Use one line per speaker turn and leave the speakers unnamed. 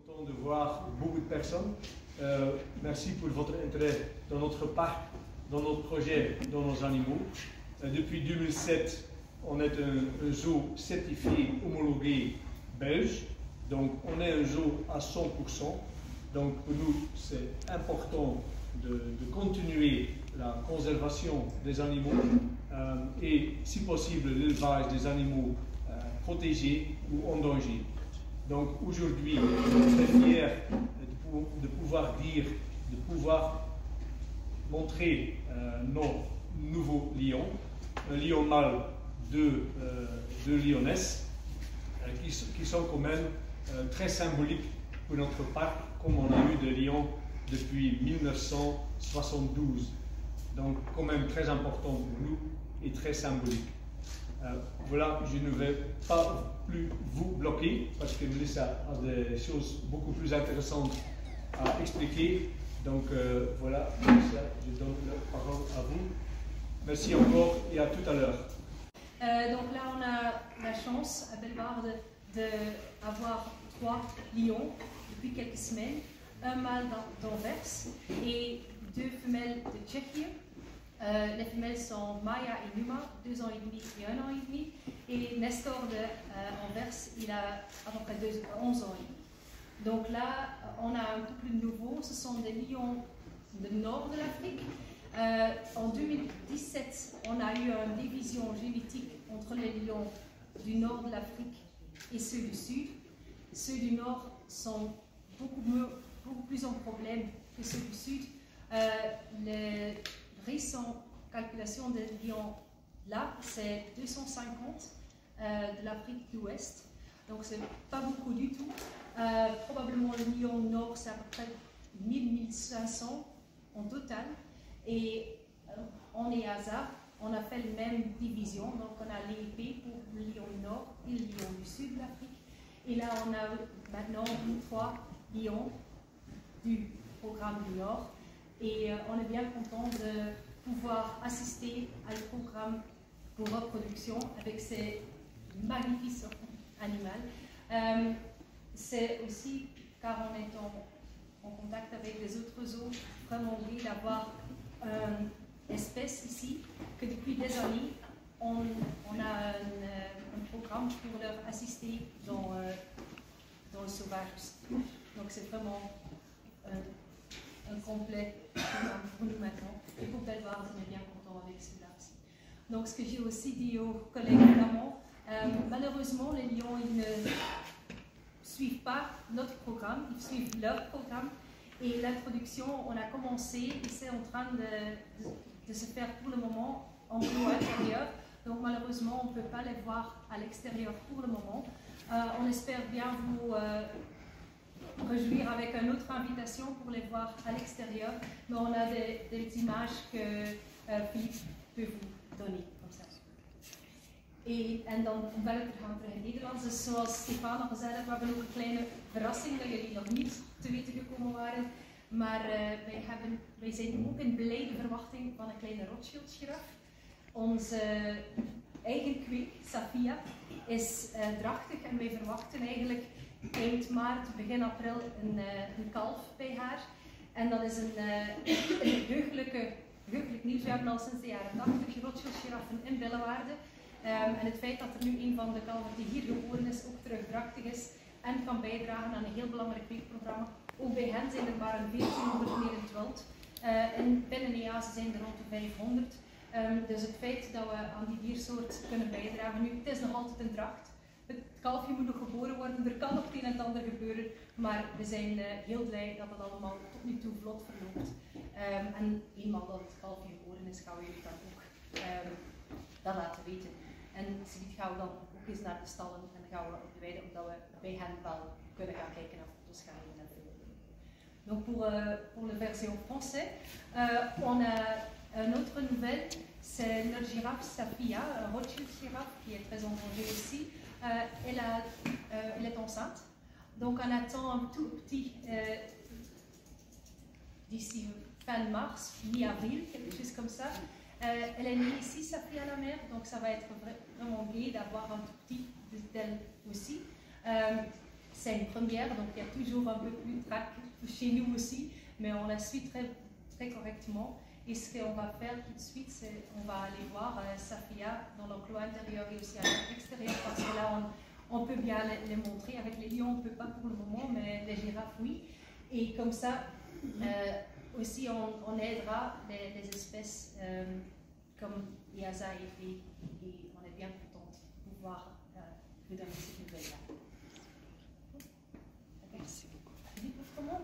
content de voir beaucoup de personnes. Merci pour votre intérêt dans notre parc, dans notre projet, dans nos animaux. Depuis 2007, on est un zoo certifié, homologué belge. Donc on est un zoo à 100%. Donc pour nous, c'est important de continuer la conservation des animaux et, si possible, l'élevage des animaux protégés ou en danger. Donc aujourd'hui, je suis très fier de pouvoir dire, de pouvoir montrer nos nouveaux lions, un lion mâle, deux lionesses, qui sont quand même très symboliques pour notre parc, comme on a eu des lions depuis 1972. Donc quand même très important pour nous et très symbolique. Voilà, je ne vais pas plus vous bloquer parce que Melissa a des choses beaucoup plus intéressantes à expliquer. Donc voilà, Melissa, je donne la parole à vous. Merci encore et à tout à l'heure.
Donc là, on a la chance à Bellewaerde d'avoir 3 lions depuis quelques semaines, un mâle d'Anvers et 2 femelles de Tchéquie. Les femelles sont Maya et Numa, 2 ans et demi et 1 an et demi. Et Nestor d'Anvers, il a à peu près 11 ans et demi. Donc là, on a un couple nouveau, ce sont des lions du nord de l'Afrique. En 2017, on a eu une division génétique entre les lions du nord de l'Afrique et ceux du sud. Ceux du nord sont beaucoup plus en problème que ceux du sud. Les récentes calculations des lions là, c'est 250 de l'Afrique de l'Ouest. Donc c'est pas beaucoup du tout. Probablement le lion nord, c'est à peu près 1000-1500 en total. Et en EASA, on a fait la même division. Donc on a l'EIP pour le lion du nord et le lion du sud de l'Afrique. Et là, on a maintenant 3 lions du programme du nord. Et on est bien content de pouvoir assister à un programme pour reproduction avec ces magnifiques animaux. C'est aussi, car on est en contact avec les autres zoos, vraiment envie d'avoir une espèce ici, que depuis des années, on a un programme pour leur assister dans le sauvage aussi. Donc c'est vraiment un complet programme pour nous maintenant. Et pour Bellewaerde, on est bien content avec celui-là aussi. Donc ce que j'ai aussi dit aux collègues flamands, malheureusement les lions ils ne suivent pas notre programme, ils suivent leur programme. Et l'introduction, on a commencé et c'est en train de se faire pour le moment en gros intérieur. Donc malheureusement, on ne peut pas les voir à l'extérieur pour le moment. On espère bien vous réjouir avec une autre invitation pour les voir à l'extérieur. Mais on a des images que Philippe peut vous donner. Comme ça. En dan verder gaan we in het Nederlands. Dus zoals Stefan al gezegd heeft, we hebben ook een kleine verrassing dat jullie nog niet te weten gekomen waren. Maar wij zijn ook in blijde verwachting van een kleine Rothschild-giraf. Onze eigen kweek, Safia, is drachtig en wij verwachten eigenlijk eind maart, begin april een kalf bij haar. En dat is een heugelijk nieuws. We hebben al sinds de jaren 80 Rothschild-giraffen in Bellewaerde. En het feit dat er nu een van de kalveren die hier geboren is ook terug drachtig is en kan bijdragen aan een heel belangrijk kweekprogramma. Ook bij hen zijn er maar een 1400 meer in het wild. En binnen EASA zijn er rond de 500. Dus het feit dat we aan die diersoort kunnen bijdragen, nu, het is nog altijd een dracht. Het kalfje moet nog geboren worden, er kan nog het een en het ander gebeuren, maar we zijn heel blij dat het allemaal tot nu toe vlot verloopt. En eenmaal dat het kalfje geboren is, gaan we jullie dat ook dat laten weten. En zoiets gaan we dan ook eens naar de stallen en dan gaan we op de weide, omdat we bij hen wel kunnen gaan kijken naar foto's gaan nemen en filmen. Donc pour la version français, on a une autre nouvelle, c'est notre girafe Safia, un Rothschild girafe qui est très en danger aussi. Elle est enceinte, donc on attend un tout petit d'ici fin mars, mi-avril, quelque chose comme ça. Elle est née ici, Safia à la mer, donc ça va être vraiment gai d'avoir un tout petit d'elle aussi. c'est une première, donc il y a toujours un peu plus de trac chez nous aussi, mais on la suit très, très correctement. Et ce qu'on va faire tout de suite, c'est on va aller voir Safia dans l'enclos intérieur et aussi à l'extérieur, parce que là, on peut bien les montrer. Avec les lions, on ne peut pas pour le moment, mais les girafes, oui. Et comme ça, aussi, on aidera les espèces comme Yaza et on est bien contente de pouvoir vous donner cette nouvelle-là.
Merci beaucoup.
Philippe, autrement